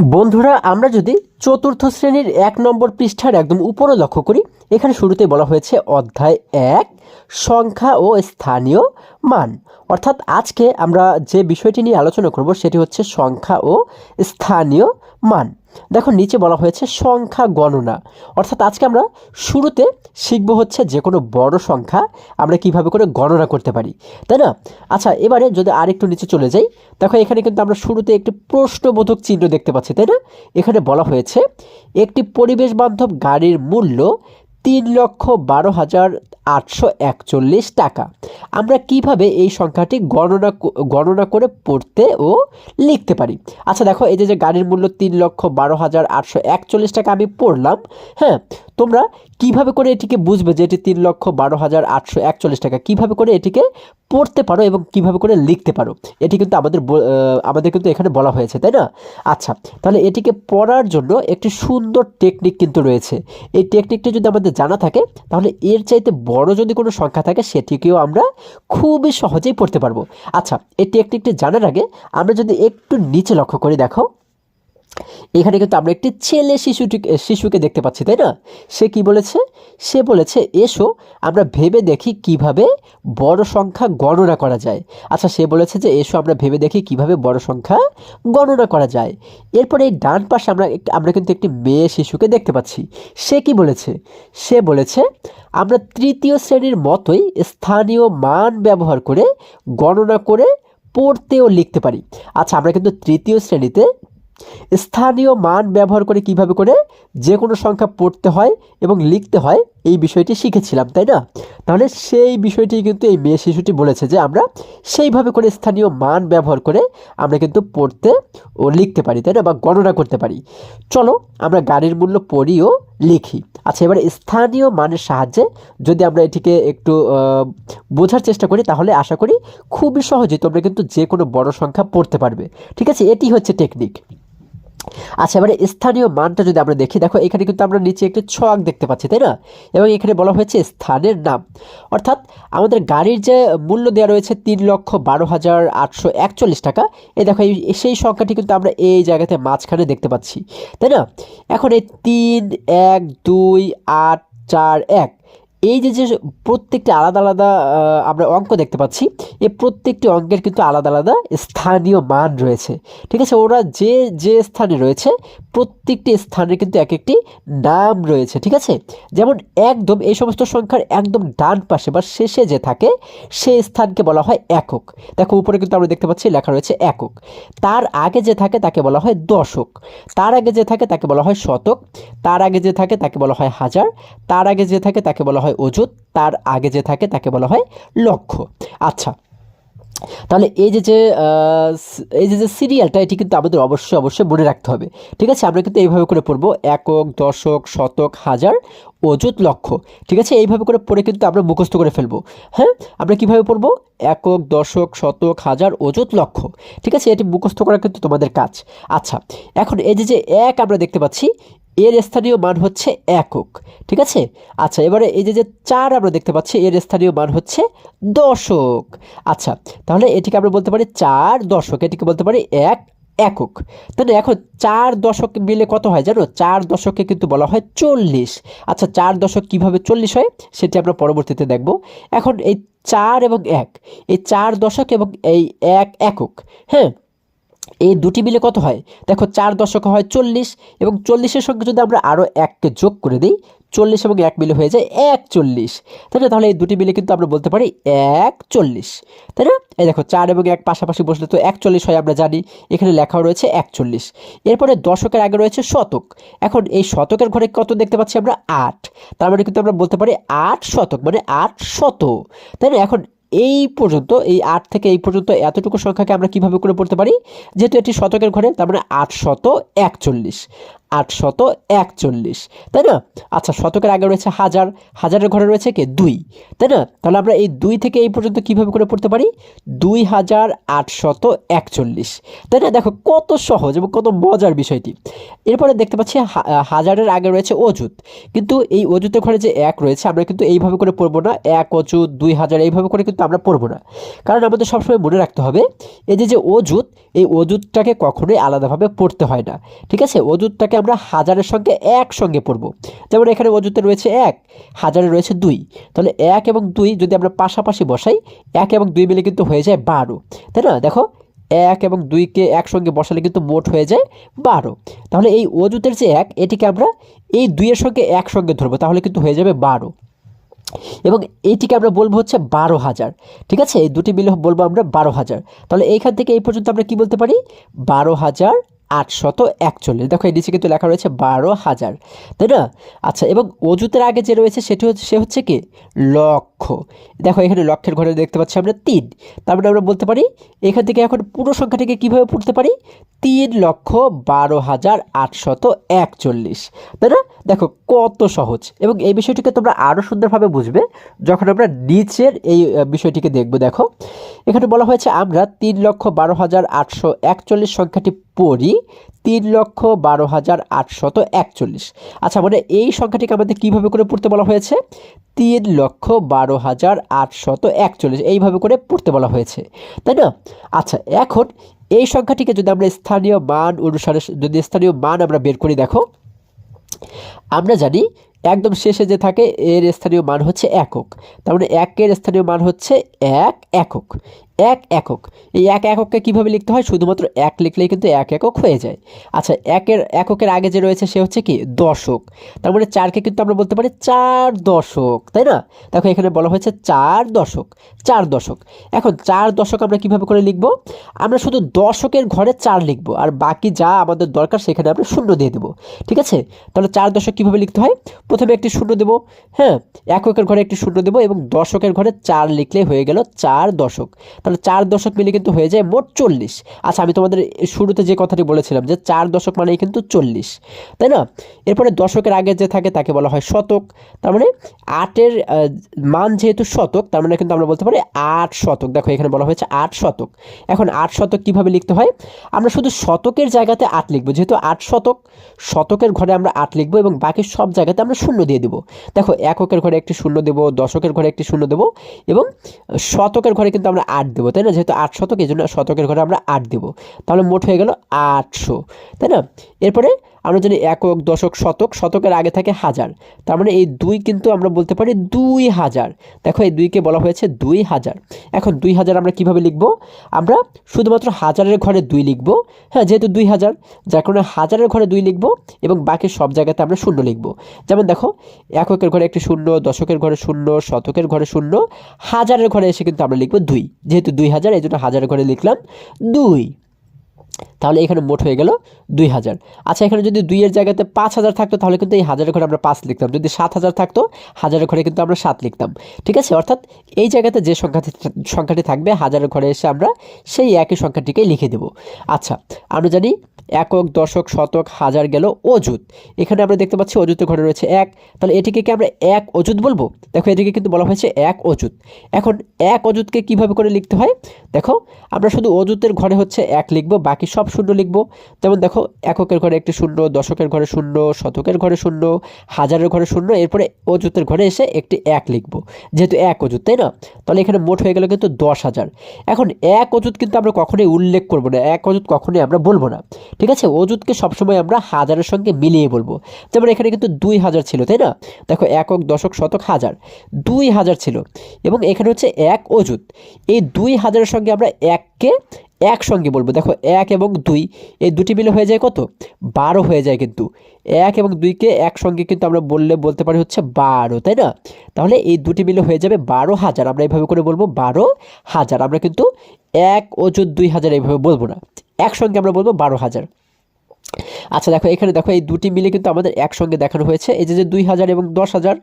বন্ধুরা, আমরা যদি চতুর্থ শ্রেণীর ১ নম্বর পৃষ্ঠার একদম উপরে লক্ষ্য করি, এখানে শুরুতে বলা হয়েছে অধ্যায় ১ সংখ্যা ও স্থানীয় মান। অর্থাৎ আজকে আমরা যে বিষয়টি নিয়ে আলোচনা করব সেটি হচ্ছে সংখ্যা ও স্থানীয় মান। দেখো নিচে বলা হয়েছে সংখ্যা গণনা। অর্থাৎ আজকে আমরা শুরুতে শিখব হচ্ছে যে কোনো বড় সংখ্যা আমরা কিভাবে করে গণনা করতে পারি, তাই না? আচ্ছা, এবারে যদি আরেকটু নিচে চলে যাই, দেখো এখানে কিন্তু আমরা শুরুতে একটি প্রশ্নবোধক চিহ্ন দেখতে পাচ্ছি, তাই না? এখানে বলা হয়েছে একটি পরিবেশ বান্ধব গাড়ির মূল্য ৩,১২,৮৪১ টাকা। আমরা কিভাবে এই সংখ্যাটি গণনা করে পড়তে ও লিখতে পারি? আচ্ছা দেখো, এই যে গাড়ির মূল্য ৩,১২,৮৪১ টাকা আমি পড়লাম। হ্যাঁ, তোমরা কিভাবে করে এটিকে বুঝবে যে এটি ৩,১২,৮৪১ টাকা, কিভাবে করে এটিকে পড়তে পারো এবং কিভাবে করে লিখতে পারো, এটি কিন্তু আমাদের কিন্তু এখানে বলা হয়েছে, তাই না? আচ্ছা, তাহলে এটিকে পড়ার জন্য একটি সুন্দর টেকনিক কিন্তু রয়েছে। এই টেকনিকটি যদি আমাদের জানা থাকে, তাহলে এর চাইতে বড় যদি কোনো সংখ্যা থাকে সেটিকেও আমরা খুবই সহজেই পড়তে পারবো। আচ্ছা, এই টেকনিকটি জানার আগে আমরা যদি একটু নিচে লক্ষ্য করি, দেখো এখানে কিন্তু আমরা একটি ছেলে শিশুকে দেখতে পাচ্ছি, তাই না? সে কি বলেছে? সে বলেছে, এসো আমরা ভেবে দেখি কিভাবে বড় সংখ্যা গণনা করা যায়। আচ্ছা, সে বলেছে যে এসো আমরা ভেবে দেখি কিভাবে বড় সংখ্যা গণনা করা যায়। এরপরে এই ডান পাশে আমরা কিন্তু একটি মেয়ে শিশুকে দেখতে পাচ্ছি। সে কি বলেছে? সে বলেছে, আমরা তৃতীয় শ্রেণীর মতোই স্থানীয় মান ব্যবহার করে গণনা করে পড়তে ও লিখতে পারি। আচ্ছা, আমরা কিন্তু তৃতীয় শ্রেণীতে স্থানীয় মান ব্যবহার করে কিভাবে করে যে কোনো সংখ্যা পড়তে হয় এবং লিখতে হয় এই বিষয়টি শিখেছিলাম, তাই না? তাহলে সেই বিষয়টি কিন্তু এই মেয়ে শিশুটি বলেছে যে আমরা সেইভাবে করে স্থানীয় মান ব্যবহার করে আমরা কিন্তু পড়তে ও লিখতে পারি, তাই না? বা গণনা করতে পারি। চলো আমরা গাড়ির মূল্য পড়ি ও লিখি। আচ্ছা, এবারে স্থানীয় মানের সাহায্যে যদি আমরা এটিকে একটু বোঝার চেষ্টা করি, তাহলে আশা করি খুবই সহজেই তোমরা কিন্তু যে কোনো বড় সংখ্যা পড়তে পারবে। ঠিক আছে, এটি হচ্ছে টেকনিক। আচ্ছা, এবারে স্থানীয় মানটা যদি আমরা দেখি, দেখো এখানে কিন্তু আমরা নিচে একটি ছক দেখতে পাচ্ছি, তাই না? এবং এখানে বলা হয়েছে স্থানের নাম। অর্থাৎ আমাদের গাড়ির যে মূল্য দেওয়া রয়েছে ৩,১২,৮৪১ টাকা, এই দেখো সেই সংখ্যাটি কিন্তু আমরা এই জায়গাতে মাঝখানে দেখতে পাচ্ছি, তাই না? এখন এই ৩,১,২,৮,৪,১ এই যে প্রত্যেকটি আলাদা আলাদা আমরা অঙ্ক দেখতে পাচ্ছি, এই প্রত্যেকটি অঙ্কের কিন্তু আলাদা আলাদা স্থানীয় মান রয়েছে। ঠিক আছে, ওরা যে যে স্থানে রয়েছে প্রত্যেকটি স্থানের কিন্তু এক একটি নাম রয়েছে। ঠিক আছে, যেমন একদম এই সমস্ত সংখ্যার একদম ডান পাশে বা শেষে যে থাকে সেই স্থানকে বলা হয় একক। দেখো উপরে কিন্তু আমরা দেখতে পাচ্ছি লেখা রয়েছে একক। তার আগে যে থাকে তাকে বলা হয় দশক। তার আগে যে থাকে তাকে বলা হয় শতক। তার আগে যে থাকে তাকে বলা হয় হাজার। তার আগে যে থাকে তাকে বলা হয় অযুত। তার আগে যে থাকে তাকে বলা হয় লক্ষ। আচ্ছা, তাহলে এই যে সিরিয়ালটা এটি কিন্তু আমাদের অবশ্যই মনে রাখতে হবে। ঠিক আছে, আমরা কিন্তু এইভাবে করে পড়বো একক, দশক, শতক, হাজার, অযুত, লক্ষ। ঠিক আছে, এইভাবে করে পড়ে কিন্তু আমরা মুখস্থ করে ফেলবো। হ্যাঁ, আমরা কিভাবে পড়বো? একক, দশক, শতক, হাজার, অযুত, লক্ষ। ঠিক আছে, এটি মুখস্থ করা কিন্তু তোমাদের কাজ। আচ্ছা, এখন এই যে এক আমরা দেখতে পাচ্ছি, এর স্থানীয় মান হচ্ছে একক। ঠিক আছে, আচ্ছা এবারে এই যে ৪ আমরা দেখতে পাচ্ছি, এর স্থানীয় মান হচ্ছে দশক। আচ্ছা, তাহলে এটিকে আমরা বলতে পারি ৪ দশক, এটিকে বলতে পারি একক। তাহলে এখন ৪ দশক মিলে কত হয় জানো? ৪ দশককে কিন্তু বলা হয় ৪০। আচ্ছা, ৪ দশক কিভাবে ৪০ হয় সেটি আমরা পরবর্তীতে দেখব। এখন এই ৪ এবং ১, এই ৪ দশক এবং এই একক, হ্যাঁ, এই দুটি মিলে কত হয়? দেখো ৪ দশক হয় ৪০, এবং ৪০-এর সঙ্গে যদি আমরা আরও ১কে যোগ করে দিই, ৪০ এবং ১ মিলে হয়ে যায় ৪১। তাই না? তাহলে এই দুটি মিলে কিন্তু আমরা বলতে পারি ৪১, তাই না? এই দেখো ৪ এবং ১ পাশাপাশি বসলে তো ৪১ হয়, আমরা জানি। এখানে লেখাও রয়েছে ৪১। এরপরে দশকের আগে রয়েছে শতক। এখন এই শতকের ঘরে কত দেখতে পাচ্ছি আমরা? ৮। তার মানে কিন্তু আমরা বলতে পারি ৮ শতক, মানে ৮০০। তাই না? এখন এই পর্যন্ত, এই ৮ থেকে এই পর্যন্ত এতটুকু সংখ্যাকে আমরা কিভাবে করে পড়তে পারি? যেহেতু এটি শতকের ঘরে, তার মানে ৮৪১। 841, তাই না? আচ্ছা, শতকের আগে রয়েছে হাজার, হাজারের ঘরে রয়েছে কি 2, তাই না? তাহলে আমরা এই 2 থেকে এই পর্যন্ত কিভাবে করে পড়তে পারি? 2841, তাই না? দেখো কত সহজ এবং কত মজার বিষয়টি। এরপরে দেখতে পাচ্ছি হাজারের আগে রয়েছে অযুত, কিন্তু এই অযুতের ঘরে যে 1 রয়েছে আমরা কিন্তু এইভাবে করে পড়বো না, 1 অযুত 2000 এইভাবে করে কিন্তু আমরা পড়বো না, কারণ আমাদের সবসময় মনে রাখতে হবে এই যে অযুত, এই অযুতটাকে কখনোই আলাদাভাবে পড়তে হয় না। ঠিক আছে, অযুতটাকে আমরা হাজারের সঙ্গে একসঙ্গে পড়বো। যেমন এখানে অযুতে রয়েছে 1, হাজারে রয়েছে 2, তাহলে 1 এবং 2 যদি আমরা পাশাপাশি বসাই, 1 এবং 2 মিলে কিন্তু হয়ে যায় 12, তাই না? দেখো 1 এবং 2কে একসঙ্গে বসালে কিন্তু মোট হয়ে যায় 12। তাহলে এই অযুতের যে 1, এটিকে আমরা এই 2 এর সঙ্গে একসঙ্গে ধরবো, তাহলে কিন্তু হয়ে যাবে 12, এবং এইটিকে আমরা বলবো হচ্ছে 12,000। ঠিক আছে, এই দুটি মিলে বলবো আমরা 12,000। তাহলে এইখান থেকে এই পর্যন্ত আমরা কি বলতে পারি? 12,841। দেখো এই নিচে কিন্তু লেখা রয়েছে 12,000, তাই না? আচ্ছা, এবং অযুতের আগে যে রয়েছে সে হচ্ছে কি লক্ষ। দেখো এখানে লক্ষের ঘরে দেখতে পাচ্ছি আমরা 3, তার মানে আমরা বলতে পারি এখান থেকে এখন পুরো সংখ্যাটিকে কিভাবে পড়তে পারি? 3,12,841, তাই না? দেখো কত সহজ, এবং এই বিষয়টিকে তোমরা আরও সুন্দরভাবে বুঝবে যখন আমরা নিচের এই বিষয়টিকে দেখব। দেখো এখানে বলা হয়েছে আমরা 3,12,841 সংখ্যাটি পড়ি 3,12,841। আচ্ছা, মানে এই সংখ্যাটিকে আমাদের কিভাবে করে পড়তে বলা হয়েছে? 3,12,841 এইভাবে করে পড়তে বলা হয়েছে, তাই না? আচ্ছা, এখন এই সংখ্যাটিকে যদি আমরা স্থানীয় মান অনুসারে যদি স্থানীয় মান আমরা বের করি, দেখো আমরা জানি একদম শেষে যে থাকে এর স্থানীয় মান হচ্ছে একক, তার মানে 1-এর স্থানীয় মান হচ্ছে 1 একক। 1 একক, এই 1 একককে কীভাবে লিখতে হয়? শুধুমাত্র 1 লিখলেই কিন্তু 1 একক হয়ে যায়। আচ্ছা, এককের আগে যে রয়েছে সে হচ্ছে কি দশক, তার মানে 4কে কিন্তু আমরা বলতে পারি 4 দশক, তাই না? দেখো এখানে বলা হয়েছে 4 দশক, 4 দশক। এখন 4 দশক আমরা কিভাবে করে লিখব? আমরা শুধু দশকের ঘরে 4 লিখব, আর বাকি যা আমাদের দরকার সেখানে আমরা শূন্য দিয়ে দেবো। ঠিক আছে, তাহলে 4 দশক কীভাবে লিখতে হয়? প্রথমে একটি শূন্য দেবো, হ্যাঁ, এককের ঘরে একটি শূন্য দেবো, এবং দশকের ঘরে 4 লিখলেই হয়ে গেল 4 দশক। তাহলে 4 দশক মিলে কিন্তু হয়ে যায় মোট 40। আচ্ছা, আমি তোমাদের শুরুতে যে কথাটি বলেছিলাম যে 4 দশক মানেই কিন্তু 40, তাই না? এরপরে দশকের আগে যে থাকে তাকে বলা হয় শতক, তার মানে 8-এর মান যেহেতু শতক, তার মানে কিন্তু আমরা বলতে পারি 8 শতক। দেখো এখানে বলা হয়েছে 8 শতক। এখন 8 শতক কীভাবে লিখতে হয়? আমরা শুধু শতকের জায়গাতে 8 লিখবো, যেহেতু 8 শতক, শতকের ঘরে আমরা 8 লিখবো এবং বাকি সব জায়গাতে আমরা শূন্য দিয়ে দেবো। দেখো এককের ঘরে একটি শূন্য দেবো, দশকের ঘরে একটি শূন্য দেবো, এবং শতকের ঘরে কিন্তু আমরা 8 দেবো, তাই না? যেহেতু 8 শতক, এই জন্য শতকের ঘরে আমরা 8 দেবো। তাহলে মোট হয়ে গেল 800, তাই না? এরপরে আমরা জানি একক, দশক, শতক, শতকের আগে থাকে হাজার, তার মানে এই 2 কিন্তু আমরা বলতে পারি 2000। দেখো এই 2কে বলা হয়েছে 2000। এখন 2000 আমরা কিভাবে লিখব? আমরা শুধুমাত্র হাজারের ঘরে 2 লিখব, হ্যাঁ, যেহেতু 2000, যার কারণে হাজারের ঘরে 2 লিখব এবং বাকি সব জায়গাতে আমরা শূন্য লিখব। যেমন দেখো এককের ঘরে একটি শূন্য, দশকের ঘরে শূন্য, শতকের ঘরে শূন্য, হাজারের ঘরে এসে কিন্তু আমরা লিখব 2, যেহেতু 2000 এই জন্য হাজারের ঘরে লিখলাম 2। তাহলে এখানে মোট হয়ে গেল 2000। আচ্ছা, এখানে যদি 2-এর জায়গাতে 5000 থাকতো তাহলে কিন্তু এই হাজারের ঘরে আমরা 5 লিখতাম, যদি 7000 থাকতো হাজারের ঘরে কিন্তু আমরা 7 লিখতাম। ঠিক আছে, অর্থাৎ এই জায়গাতে যে সংখ্যাটি থাকবে হাজারের ঘরে এসে আমরা সেই একই সংখ্যাটিকে লিখে দেব। আচ্ছা, আমরা জানি একক, দশক, শতক, হাজার গেল অযুত। এখানে আমরা দেখতে পাচ্ছি অযুতের ঘরে রয়েছে 1, তাহলে এটিকে কি আমরা 1 অযুত বলবো? দেখো এটিকে কিন্তু বলা হয়েছে 1 অযুত। এখন 1 অযুতকে কিভাবে করে লিখতে হয়? দেখো আমরা শুধু অযুতের ঘরে হচ্ছে 1 লিখবো, বাকি সব শূন্য লিখবো। যেমন দেখো এককের ঘরে একটি শূন্য, দশকের ঘরে শূন্য, শতকের ঘরে শূন্য, হাজারের ঘরে শূন্য, এরপরে অযুতের ঘরে এসে একটি 1 লিখবো, যেহেতু 1 অযুত, তাই না? তাহলে এখানে মোট হয়ে গেল কিন্তু 10,000। এখন 1 অযুত কিন্তু আমরা কখনোই উল্লেখ করবো না, 1 অযুত কখনোই আমরা বলবো না। ঠিক আছে, অযুতকে সবসময় আমরা হাজারের সঙ্গে মিলিয়ে বলবো। যেমন এখানে কিন্তু 2000 ছিল, তাই না? দেখো একক, দশক, শতক, হাজার, 2000 ছিল, এবং এখানে হচ্ছে 1 অযুত। এই 2000-এর সঙ্গে আমরা 1কে একসঙ্গে বলবো। দেখো 1 এবং 2 এই দুটি মিলে হয়ে যায় কত? 12 হয়ে যায়। কিন্তু 1 এবং 2কে একসঙ্গে কিন্তু আমরা বলতে পারি হচ্ছে 12, তাই না? তাহলে এই দুটি মিলে হয়ে যাবে 12,000। আমরা এইভাবে করে বলবো 12,000। আমরা কিন্তু 1 অযুত 2000 এইভাবে বলবো না, একসঙ্গে আমরা বলবো 12,000। আচ্ছা দেখো এখানে দেখো এই দুটি মিলে কিন্তু আমাদের একসঙ্গে দেখানো হয়েছে, এই যে 2000 এবং 10,000,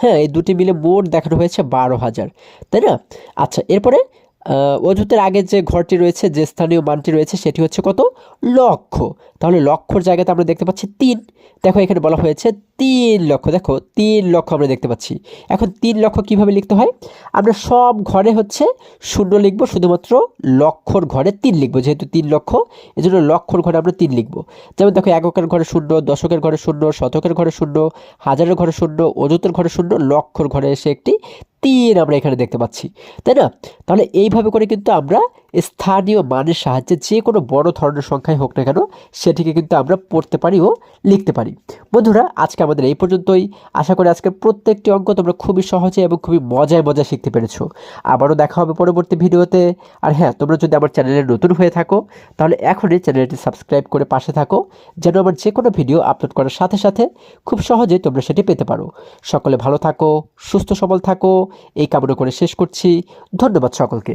হ্যাঁ, এই দুটি মিলে মোট দেখানো হয়েছে 12,000, তাই না? আচ্ছা, এরপরে অযুতের আগে যে ঘরটি রয়েছে, যে স্থানীয় মানটি রয়েছে সেটি হচ্ছে কত? লক্ষ। তাহলে লক্ষর জায়গাতে আমরা দেখতে পাচ্ছি 3। দেখো এখানে বলা হয়েছে 3 লক্ষ, দেখো 3 লক্ষ আমরা দেখতে পাচ্ছি। এখন 3 লক্ষ কিভাবে লিখতে হয়, আমরা সব ঘরে হচ্ছে শূন্য লিখব, শুধুমাত্র লক্ষর ঘরে 3 লিখব, যেহেতু 3 লক্ষ এজন্য লক্ষর ঘরে আমরা 3 লিখব। যেমন দেখো এককের ঘরে শূন্য, দশকের ঘরে শূন্য, শতকের ঘরে শূন্য, হাজারের ঘরে শূন্য, অযুতের ঘরে শূন্য, লক্ষর ঘরে এসে একটি 3 আমরা এখানে দেখতে পাচ্ছি, তাই না? তাহলে এইভাবে করে কিন্তু আমরা স্থানীয় মানের সাহায্যে যে কোনো বড় ধরনের সংখ্যাই হোক না কেন সেটিকে কিন্তু আমরা পড়তে পারি ও লিখতে পারি। বন্ধুরা আজকে আমাদের এই পর্যন্তই। আশা করি আজকের প্রত্যেকটি অঙ্ক তোমরা খুবই সহজে এবং খুবই মজায় শিখতে পেরেছো। আবারও দেখা হবে পরবর্তী ভিডিওতে। আর হ্যাঁ, তোমরা যদি আমার চ্যানেলে নতুন হয়ে থাকো তাহলে এখনই চ্যানেলটি সাবস্ক্রাইব করে পাশে থাকো, যেন আমার যে কোনো ভিডিও আপলোড করার সাথে সাথে খুব সহজে তোমরা সেটি পেতে পারো। সকলে ভালো থাকো, সুস্থ সবল থাকো, এই কামনা করে শেষ করছি। ধন্যবাদ সকলকে।